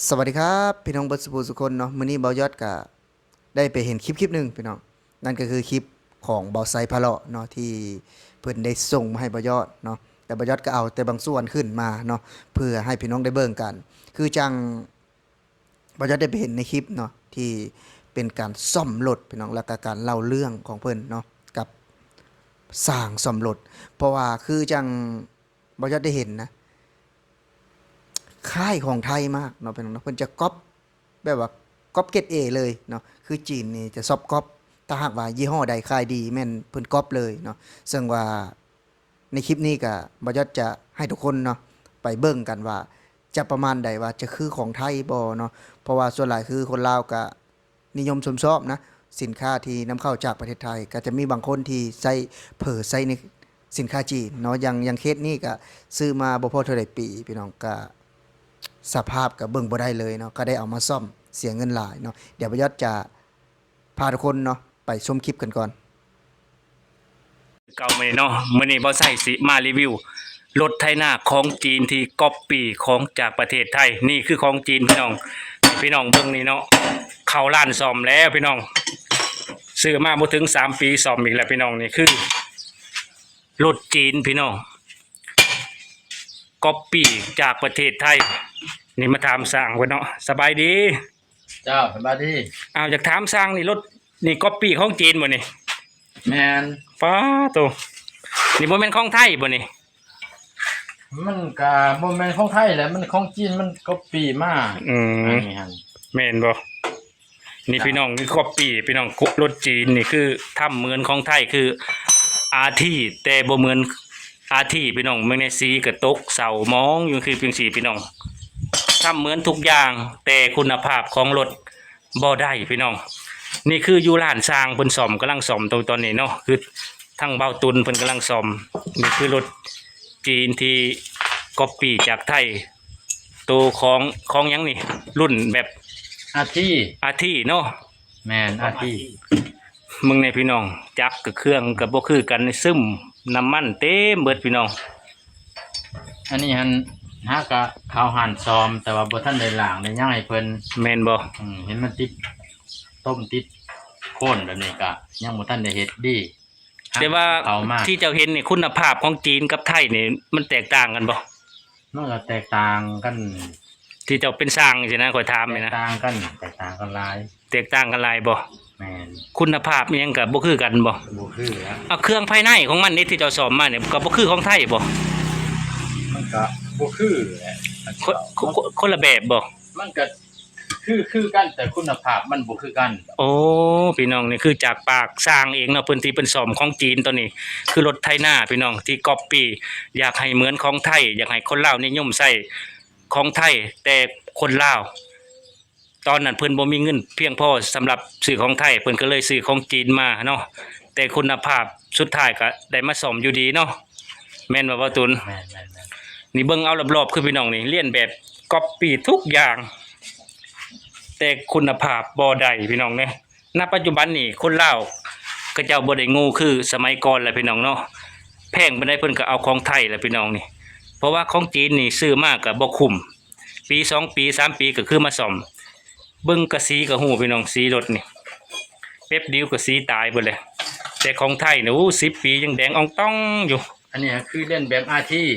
สวัสดีครับพี่น้องเบิร์ดสุภูสุคนเนาะมื้อนี้เบายอดก็ได้ไปเห็นคลิปหนึ่งพี่น้องนั่นก็คือคลิปของเบาไซพะเลาะเนาะที่เพิ่นได้ส่งมาให้เบายอดเนาะแต่เบายอดก็เอาแต่บางส่วนขึ้นมาเนาะเพื่อให้พี่น้องได้เบิ่งกันคือจังเบายอดได้ไปเห็นในคลิปเนาะที่เป็นการซ่อมรถพี่น้องแล้วก็การเล่าเรื่องของเพิ่นเนาะกับสร้างซ่อมรถเพราะว่าคือจังเบายอดได้เห็นนะ ค่ายของไทยมากเนาะเป็นเนาะเพิ่นจะก๊อปแบบว่าก๊อปเกรดเอเลยเนาะคือจีนนี่จะชอบก๊อปถ้าหากว่ายี่ห้อใดขายดีแม่นเพิ่นก๊อปเลยเนาะซึ่งว่าในคลิปนี้ก็บ่ยอดจะให้ทุกคนเนาะไปเบิ่งกันว่าจะประมาณใดว่าจะคือของไทยบ่เนาะเพราะว่าส่วนหลายคือคนลาวก็นิยมชมชอบนะสินค้าที่นำเข้าจากประเทศไทยก็จะมีบางคนที่ใช้เผลอใช้ในสินค้าจีนเนาะอย่างเคสนี้ก็ซื้อมาบ่พอเท่าใดปีพี่น้องก็ สภาพก็เบิ่งบ่ได้เลยเนาะก็ได้เอามาซ่อมเสียเงินหลายเนาะเดี๋ยวประยศจะพาทุกคนเนาะไปชมคลิปกันก่อนเก่ามื้อนี้เนาะมื้อนี้บ่ใส่สิมารีวิวรถไถนาของจีนที่ก๊อปปี้ของจากประเทศไทยนี่คือของจีนพี่น้องเบิ่งนี่เนาะเข้าร้านซ่อมแล้วพี่น้องซื้อมาบ่ถึง3 ปีซ่อมอีกแล้วพี่น้องนี่คือรถจีนพี่น้องก๊อปปี้จากประเทศไทยนี่มาถามสร้างเพิ่นเนาะสบายดีเจ้าสบายดีอ้าวอยากถามสร้างนี่รถนี่ก๊อปปี้ของจีนบ่นี่แมนฟ้าโตนี่บ่แม่นของไทยบ่นี่ มันก็บ่แม่นของไทยแหละมันของจีนมันก็ปีมาอันนี้หั่นแม่นบ่นี่พี่น้องนี่ก๊อปปี้พี่น้องรถจีนนี่คือทำเหมือนของไทยคืออาที่แต่บ่เหมือนอาที่พี่น้องเมืองในสีก็ตกเสามองอยู่คือเพียงสีพี่น้องทำเหมือนทุกอย่างแต่คุณภาพของรถบ่ได้พี่น้องนี่คืออยู่ร้านสร้างเพิ่นซ่อมกำลังซ่อมตอนนี้เนาะคือทั้งเบ้าตุนเพิ่นกำลังซ่อมนี่คือรถจีนที่ก๊อปปี้จากไทยตัวของหยังนี่รุ่นแบบอาที่อาที่เนาะแมนอาที่มึงในพี่น้องจักรกับเครื่องกับบ่คือกันซึมน้ำมันเต็มเบิดพี่น้องอันนี้หั่นหากะข้าวหั่นซ้อมแต่ว่าบ่ทันได้ล้างได้ย่างให้เพิ่นแม่นบ่เห็นมันติดต้มติดโคนแบบนี้ก็ยังบ่ทันได้เฮ็ดดีแต่ว่าเอามาที่เจ้าเห็นนี่คุณภาพของจีนกับไทยนี่มันแตกต่างกันบ่มันก็แตกต่างกันที่เจ้าเป็นสร้างใช่นะข่อยถามนี่นะแตกต่างกันหลายแตกต่างกันหลายบ่แม่นคุณภาพมันยังก็บ่คือกันบ่คือแล้วเอาเครื่องภายในของมันนี่ที่เจ้าซ่อมมาเนี่ยก็บ่คือของไทยบ่มันก็บ่คือแหละคนละแบบบ่มันก็คือกันแต่คุณภาพมันบ่คือกันโอ้พี่น้องนี่คือจากปากสร้างเองเนาะเพิ่นที่เพิ่นซ่อมของจีนตัวนี้คือรถไถนาพี่น้องที่ก๊อปปี้อยากให้เหมือนของไทยอยากให้คนลาวนิยมใช้ของไทยแต่คนลาวตอนนั้นเพิ่นบ่มีเงินเพียงพอสำหรับซื้อของไทยเพิ่นก็เลยซื้อของจีนมาเนาะแต่คุณภาพสุดท้ายก็ได้มาซ่อมอยู่ดีเนาะแม่นบ่ว่าตุนแม่นนี่เบิ่งเอารอบๆคือพี่น้องนี่เลียนแบบก๊อปปี้ทุกอย่างแต่คุณภาพบ่ได้พี่น้องเนี่ยณปัจจุบันนี่คนลาวก็เจ้าบ่ได้งูคือสมัยก่อนแหละพี่น้องเนาะแพงปานใดเพิ่นก็เอาของไทยแหละพี่น้องนี่เพราะว่าของจีนนี่ซื้อมาก็บ่คุ้มปี2 ปี3 ปีก็คือมาซ่อมเบิ่งกะสีก็ฮู้พี่น้องสีรถนี่แป๊บเดียวก็สีตายเบิดเลยแต่ของไทยนี่โอ้10 ปียังแดงอ่องต้องอยู่อันนี้คือเล่นแบบอาที่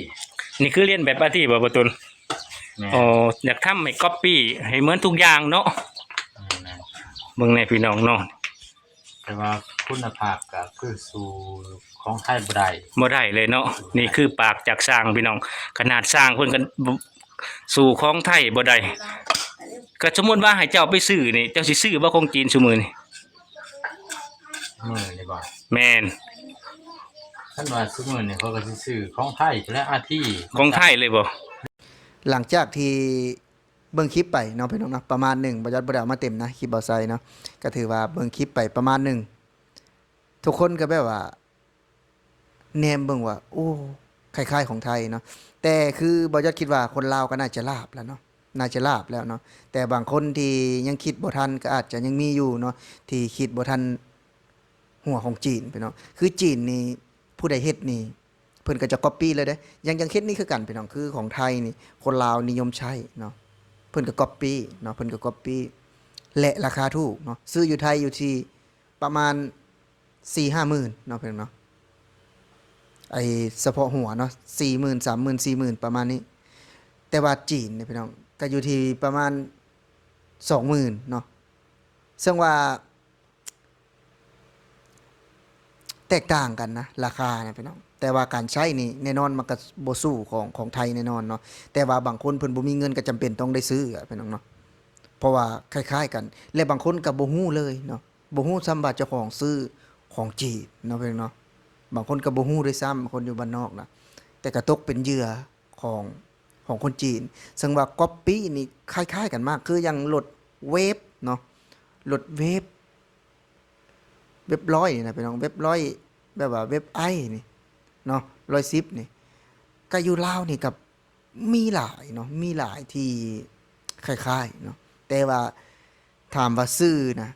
นี่คือเรียนแบบอาที่บ่ตุนอ๋ออยากทำให้ก๊อปปี้ให้เหมือนทุกอย่างเนาะเบิ่งในพี่น้องเนาะแต่ว่าคุณภาพก็คือสู่ของไทยบ่ได้เลยเนาะนี่คือปากจากสร้างพี่น้องขนาดสร้างเพิ่นก็สู่ของไทยบ่ได้ก็สมมุติว่าให้เจ้าไปซื้อนี่เจ้าสิซื้อบ่ของจีนซุมื้อนี่นี่บ่แม่นท่านว่าซุมื้อนี่เขาก็สิซื้อของไทยและอาที่ของไทยเลยบ่หลังจากที่เบิ่งคลิปไปเนาะพี่น้องเนาะประมาณหนึ่งบ่ยอดบ่ได้เอามาเต็มนะคลิปเบาไซเนาะก็ถือว่าเบิ่งคลิปไปประมาณหนึ่งทุกคนก็แบบว่าแนมเบิ่งว่าโอ้คล้ายๆของไทยเนาะแต่คือบ่ยอดคิดว่าคนลาวก็น่าจะลาบแล้วเนาะน่าจะลาบแล้วเนาะแต่บางคนที่ยังคิดบ่ทันก็อาจจะยังมีอยู่เนาะที่คิดบ่ทันหัวของจีนพี่น้องคือจีนนี่ผู้ใดเฮ็ดนี่เพิ่นก็จะก๊อปปี้เลยเด้อย่างเคสนี้คือกันพี่น้องคือของไทยนี่คนลาวนิยมใช้เนาะ เพิ่นก็ก๊อปปี้เนาะเพิ่นก็ก๊อปปี้และราคาถูกเนาะซื้ออยู่ไทยอยู่ที่ประมาณ 4-5 หมื่นเนาะเพิ่นเนาะไอ้เฉพาะหัวเนาะ40,000 30,000 40,000ประมาณนี้ แต่ว่าจีนเนี่ยพี่น้องก็อยู่ที่ประมาณ 20,000เนาะซึ่งว่าแตกต่างกันนะราคาเนี่ยพี่น้องแต่ว่าการใช้นี่แน่นอนมันก็บ่สู้ของไทยแน่นอนเนาะแต่ว่าบางคนเพิ่นบ่มีเงินก็จำเป็นต้องได้ซื้ออะพี่น้องเนาะเพราะว่าคล้ายๆกันและบางคนก็บ่ฮู้เลยเนาะบ่ฮู้ซ้ำว่าเจ้าของซื้อของจีนเนาะพี่น้องเนาะบางคนก็บ่ฮู้ด้วยซ้ำคนอยู่บ้านนอกนะแต่ก็ตกเป็นเหยื่อของคนจีนซึ่งว่าก๊อปปี้นี่คล้ายๆกันมากคืออย่างโหลดเว็บเนาะโหลดเว็บร้อยนี่นะพี่น้องเว็บร้อยแบบว่าเว็บไอนี่เนาะ110นี่ก็อยู่ลาวนี่กับมีหลายเนาะมีหลายที่คล้ายๆเนาะแต่ว่าถามว่าชื่อนะ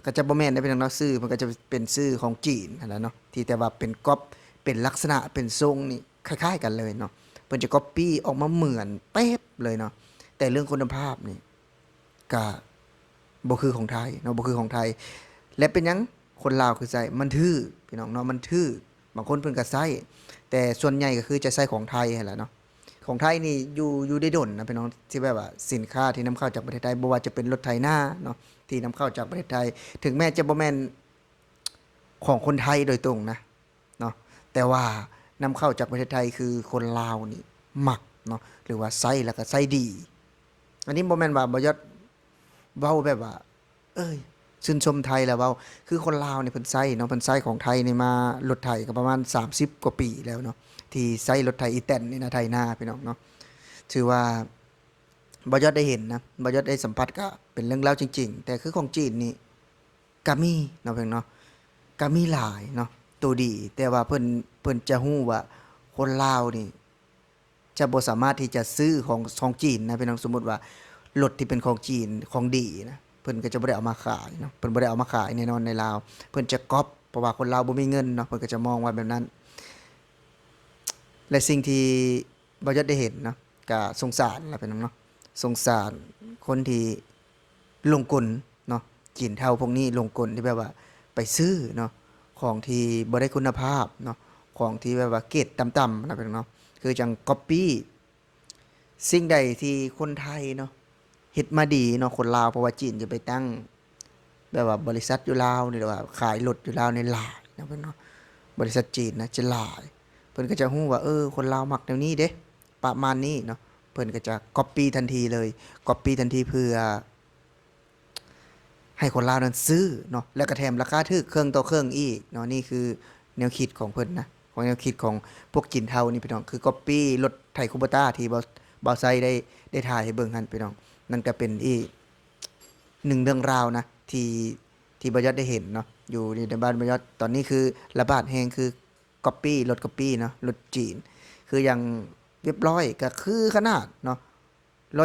ก็จะบ่แม่นได้พี่น้องเนาะชื่อมันก็จะเป็นชื่อของจีนนั่นแหละเนาะที่แต่ว่าเป็นก๊อปเป็นลักษณะเป็นทรงนี่คล้ายๆกันเลยเนาะเพิ่นจะก๊อปปี้ออกมาเหมือนเป๊ะเลยเนาะแต่เรื่องคุณภาพนี่ก็บ่คือของไทยเนาะบ่คือของไทยและเป็นหยังคนลาวคือใช้มันทื่อพี่น้องเนาะมันทื่อบางคนเพิ่นก็ใช้แต่ส่วนใหญ่ก็คือจะใช้ของไทยนั่นแหละเนาะของไทยนี่อยู่ได้ดนนะพี่น้องที่แบบว่าสินค้าที่นำเข้าจากประเทศไทยบ่ว่าจะเป็นรถไถนาเนาะที่นำเข้าจากประเทศไทยถึงแม้จะบ่แม่นของคนไทยโดยตรงนะเนาะแต่ว่านำเข้าจากประเทศไทยคือคนลาวนี่มักเนาะหรือว่าใช้แล้วก็ใช้ดีอันนี้บ่แม่นว่าบ่ยศเว้าแบบว่าเอ้ยชื่นชมไทยแล้วเว้าคือคนลาวนี่เพิ่นใช้เนาะเพิ่นใช้ของไทยนี่มารถไถก็ประมาณ30กว่าปีแล้วเนาะที่ใช้รถไถอีแตนนี่นะไถนาพี่น้องเนาะถือว่าบ่ยศได้เห็นนะบ่ยศได้สัมผัสก็เป็นเรื่องเล่าวจริงๆแต่คือของจีนนี่ก็มีเนาะเพิ่นเนาะก็มีหลายเนาะตัวดีแต่ว่าเพิ่นจะฮู้ว่าคนลาวนี่จะบ่สามารถที่จะซื้อของจีนนะพี่น้องสมมุติว่ารถที่เป็นของจีนของดีนะเพิ่นก็จะบ่ได้เอามาขายเนาะเพิ่นบ่ได้เอามาขายแน่นอนในลาวเพิ่นจะก๊อปเพราะว่าคนลาวบ่มีเงินเนาะเพิ่นก็จะมองว่าแบบนั้นและสิ่งที่บ่ยศได้เห็นเนาะก็สงสารล่ะพี่น้องเนาะสงสารคนที่ลงกลเนาะจีนเฒ่าพวกนี้ลงกลที่แบบว่าไปซื้อเนาะของที่บ่ได้คุณภาพเนาะของที่แบบว่าเกรดต่ำๆนะพี่น้องเนาะคือจังก๊อปปี้สิ่งใดที่คนไทยเนาะเฮ็ดมาดีเนาะคนลาวเพราะว่าจีนจะไปตั้งแบบว่าบริษัทอยู่ลาวนี่หรือว่าขายรถอยู่ลาวในหลายนะเพิ่นเนาะบริษัทจีนนะจะหลายเพิ่นก็จะฮู้ว่าคนลาวมักแนวนี้เด้ประมาณนี้เนาะเพิ่นก็จะก๊อปปี้ทันทีเลยก๊อปปี้ทันทีเพื่อให้คนลาวนั้นซื้อเนาะแล้วก็แถมราคาถูกเครื่องต่อเครื่องอีกเนาะนี่คือแนวคิดของเพิ่นนะของแนวคิดของพวกจีนเทานี่พี่น้องคือก๊อปปี้รถไถคูโบต้าที่บ่ไซได้ถ่ายให้เบิ่งหั่นพี่น้องนั่นก็เป็นอีกหนึ่งเรื่องราวนะที่บ่ยอดได้เห็นเนาะอยู่ในบ้านบ่ยอดตอนนี้คือระบาดแฮงคือก๊อปปี้รถก๊อปปี้เนาะรถจีนคืออย่างเรียบร้อยก็คือขนาดเนาะ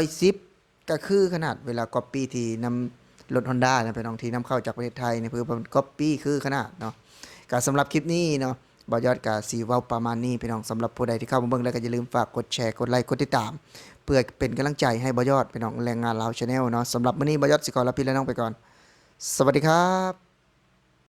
110ก็คือขนาดเวลาก๊อปปี้ที่นำรถ Honda นะพี่น้องที่นำเข้าจากประเทศไทยนี่เพื่อก๊อปปี้คือขนาดเนาะก็สำหรับคลิปนี้เนาะบ่ยอดก็สิเว้าประมาณนี้พี่น้องสำหรับผู้ใดที่เข้ามาเบิ่งแล้วก็อย่าลืมฝากกดแชร์กดไลค์กดติดตามเพื่อเป็นกำลังใจให้บ่ยอดพี่น้องแรงงานลาว Channel เนาะสำหรับมื้อนี้บ่ยอดสิขอลาพี่และน้องไปก่อนสวัสดีครับ